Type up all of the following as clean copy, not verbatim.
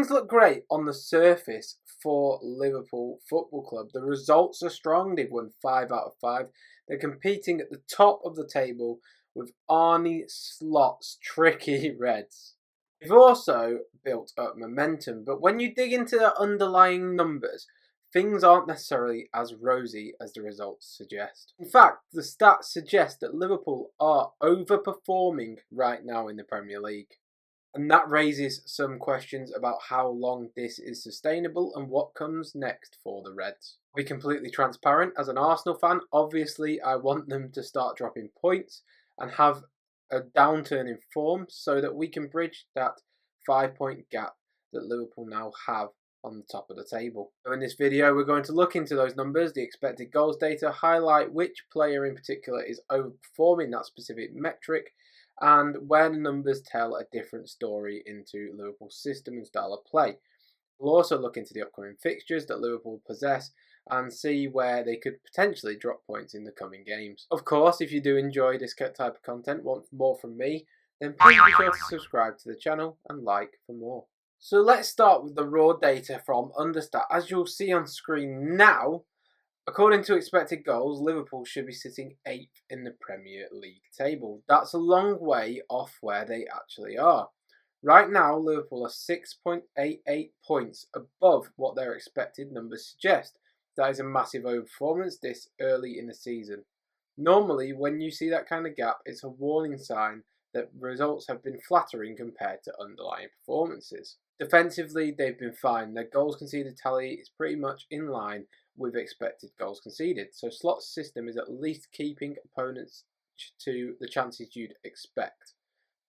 Things look great on the surface for Liverpool Football Club. The results are strong. They've won 5 out of 5. They're competing at the top of the table with Arne Slot's tricky Reds. They've also built up momentum, but when you dig into the underlying numbers, things aren't necessarily as rosy as the results suggest. In fact, the stats suggest that Liverpool are overperforming right now in the Premier League. And that raises some questions about how long this is sustainable and what comes next for the Reds. To be completely transparent, as an Arsenal fan, obviously I want them to start dropping points and have a downturn in form so that we can bridge that 5-point gap that Liverpool now have on the top of the table. So in this video, we're going to look into those numbers, the expected goals data, highlight which player in particular is overperforming that specific metric, and where the numbers tell a different story into Liverpool's system and style of play. We'll also look into the upcoming fixtures that Liverpool possess and see where they could potentially drop points in the coming games. Of course, if you do enjoy this type of content, want more from me, then please be sure to subscribe to the channel and like for more. So let's start with the raw data from Understat. As you'll see on screen now, according to expected goals, Liverpool should be sitting 8th in the Premier League table. That's a long way off where they actually are. Right now, Liverpool are 6.88 points above what their expected numbers suggest. That is a massive overperformance this early in the season. Normally, when you see that kind of gap, it's a warning sign that results have been flattering compared to underlying performances. Defensively, they've been fine. Their goals conceded tally is pretty much in line with expected goals conceded. So Slot's system is at least keeping opponents to the chances you'd expect.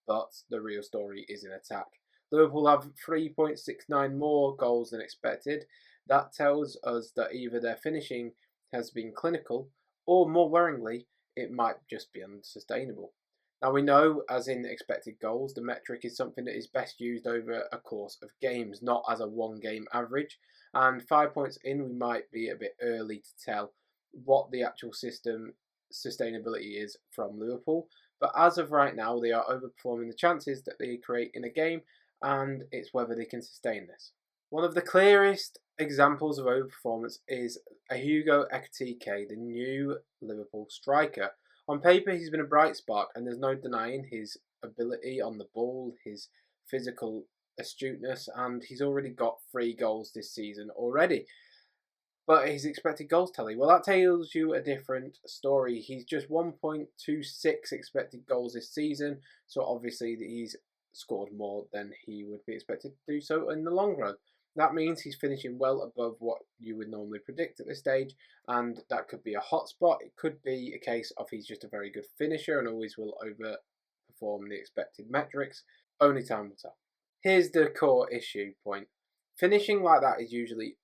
But the real story is in attack. Liverpool have 3.69 more goals than expected. That tells us that either their finishing has been clinical, or more worryingly, it might just be unsustainable. Now we know, as in expected goals, the metric is something that is best used over a course of games, not as a one-game average. And 5 points in, we might be a bit early to tell what the actual system sustainability is from Liverpool. But as of right now, they are overperforming the chances that they create in a game, and it's whether they can sustain this. One of the clearest examples of overperformance is a Hugo Ekitike, the new Liverpool striker. On paper, he's been a bright spark, and there's no denying his ability on the ball, his physical astuteness, and he's already got 3 goals this season already. But his expected goals tally, well, that tells you a different story. He's just 1.26 expected goals this season, so obviously he's scored more than he would be expected to do so in the long run. That means he's finishing well above what you would normally predict at this stage, and that could be a hot spot. It could be a case of he's just a very good finisher and always will overperform the expected metrics. Only time will tell. Here's the core issue point. Finishing like that is usually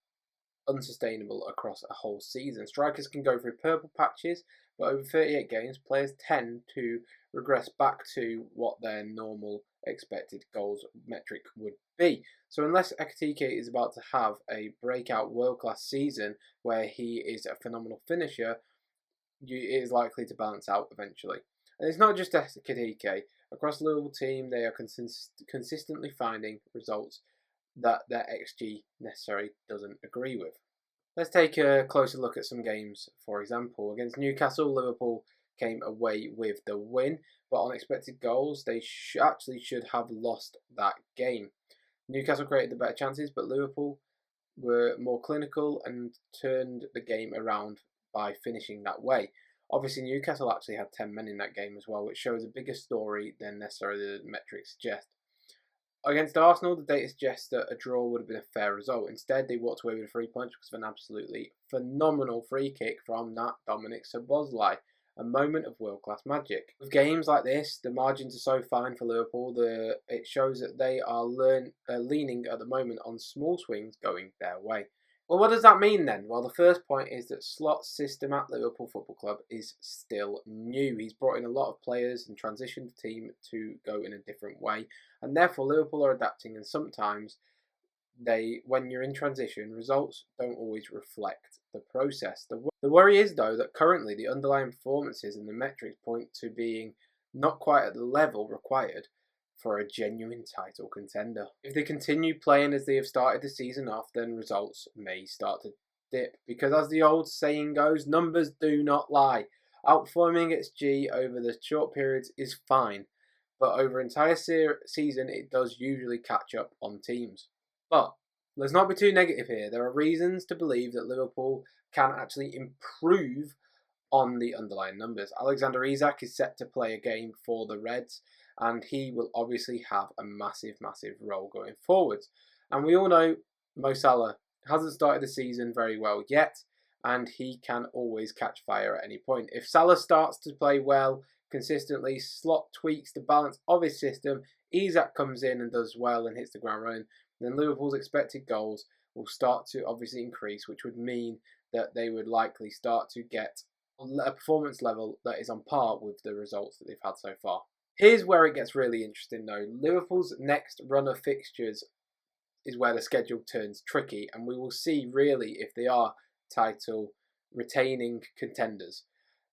unsustainable across a whole season. Strikers can go through purple patches, but over 38 games, players tend to regress back to what their normal expected goals metric would be. So unless Ekitike is about to have a breakout world-class season where he is a phenomenal finisher, it is likely to balance out eventually. And it's not just Ekitike. Across the Liverpool team, they are consistently finding results that their XG necessarily doesn't agree with. Let's take a closer look at some games. For example, against Newcastle, Liverpool came away with the win, but on expected goals, they actually should have lost that game. Newcastle created the better chances, but Liverpool were more clinical and turned the game around by finishing that way. Obviously, Newcastle actually had 10 men in that game as well, which shows a bigger story than necessarily the metrics suggest. Against Arsenal, the data suggests that a draw would have been a fair result. Instead, they walked away with a 3 points because of an absolutely phenomenal free kick from that Dominic Szoboszlai. A moment of world-class magic. With games like this, the margins are so fine for Liverpool that it shows that they are leaning at the moment on small swings going their way. Well, what does that mean then? Well, the first point is that Slot's system at Liverpool Football Club is still new. He's brought in a lot of players and transitioned the team to go in a different way, and therefore Liverpool are adapting, and sometimes when you're in transition, results don't always reflect the process. The worry is, though, that currently the underlying performances and the metrics point to being not quite at the level required for a genuine title contender. If they continue playing as they have started the season off, then results may start to dip, because as the old saying goes, numbers do not lie. Outperforming XG over the short periods is fine, but over an entire season it does usually catch up on teams. But let's not be too negative here. There are reasons to believe that Liverpool can actually improve on the underlying numbers. Alexander Isak is set to play a game for the Reds, and he will obviously have a massive role going forwards. And we all know Mo Salah hasn't started the season very well yet, and he can always catch fire at any point. If Salah starts to play well consistently, Slot tweaks the balance of his system, Isak comes in and does well and hits the ground running, then Liverpool's expected goals will start to obviously increase, which would mean that they would likely start to get a performance level that is on par with the results that they've had so far. Here's where it gets really interesting though. Liverpool's next run of fixtures is where the schedule turns tricky, and we will see really if they are title retaining contenders.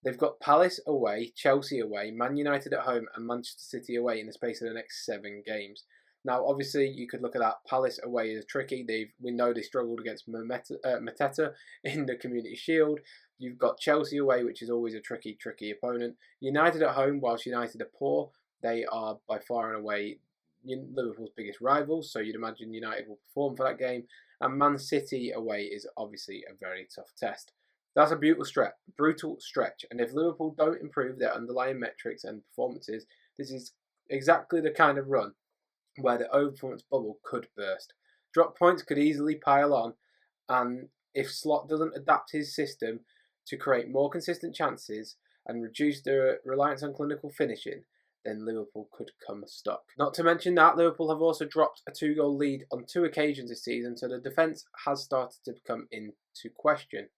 They've got Palace away, Chelsea away, Man United at home and Manchester City away in the space of the next 7 games. Now obviously you could look at that. Palace away is tricky. We know they struggled against Mateta in the Community Shield. You've got Chelsea away, which is always a tricky opponent. United at home, whilst United are poor, they are by far and away Liverpool's biggest rivals, so you'd imagine United will perform for that game. And Man City away is obviously a very tough test. That's a brutal stretch, and if Liverpool don't improve their underlying metrics and performances, this is exactly the kind of run where the overperformance bubble could burst. Drop points could easily pile on, and if Slot doesn't adapt his system to create more consistent chances and reduce their reliance on clinical finishing, then Liverpool could come stuck. Not to mention that Liverpool have also dropped a 2-goal lead on 2 occasions this season, so the defence has started to come into question.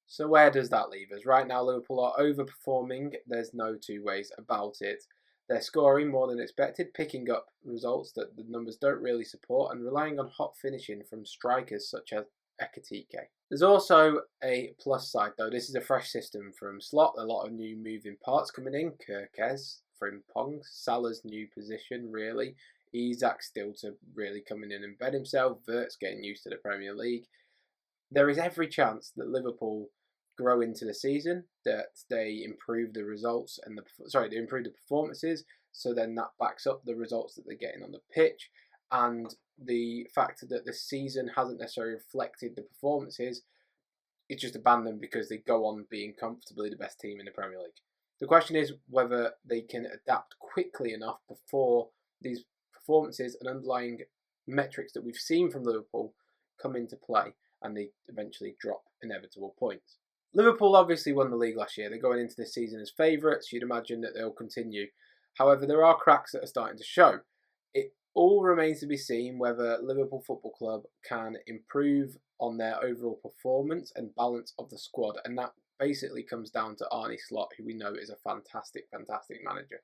So where does that leave us? Right now Liverpool are overperforming, there's no two ways about it. They're scoring more than expected, picking up results that the numbers don't really support, and relying on hot finishing from strikers such as Ekitike. There's also a plus side though. This is a fresh system from Slot, a lot of new moving parts coming in. Kirkez, Frimpong, Salah's new position really, Isak still to really come in and embed himself, Wirtz getting used to the Premier League. There is every chance that Liverpool grow into the season, that they improve the results and they improve the performances, so then that backs up the results that they're getting on the pitch, and the fact that the season hasn't necessarily reflected the performances, it's just abandoned because they go on being comfortably the best team in the Premier League. The question is whether they can adapt quickly enough before these performances and underlying metrics that we've seen from Liverpool come into play and they eventually drop inevitable points. Liverpool obviously won the league last year. They're going into this season as favourites. You'd imagine that they'll continue. However, there are cracks that are starting to show. It all remains to be seen whether Liverpool Football Club can improve on their overall performance and balance of the squad, and that basically comes down to Arne Slot, who we know is a fantastic manager.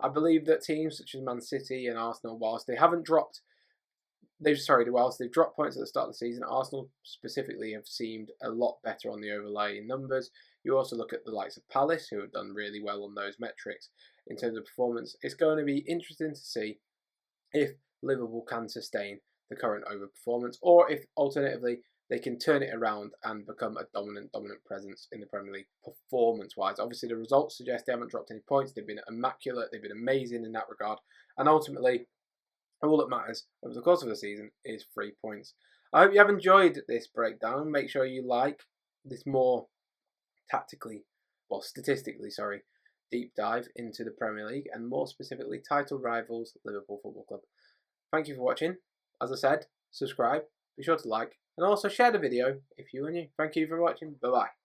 I believe that teams such as Man City and Arsenal, whilst they've dropped points at the start of the season, Arsenal specifically have seemed a lot better on the overlaying numbers. You also look at the likes of Palace, who have done really well on those metrics in terms of performance. It's going to be interesting to see if Liverpool can sustain the current overperformance, or if alternatively they can turn it around and become a dominant presence in the Premier League performance-wise. Obviously, the results suggest they haven't dropped any points. They've been immaculate. They've been amazing in that regard. And ultimately, all that matters over the course of the season is 3 points. I hope you have enjoyed this breakdown. Make sure you like this more statistically, deep dive into the Premier League, and more specifically title rivals Liverpool Football Club. Thank you for watching. As I said, subscribe, be sure to like, and also share the video if you are new. Thank you for watching. Bye-bye.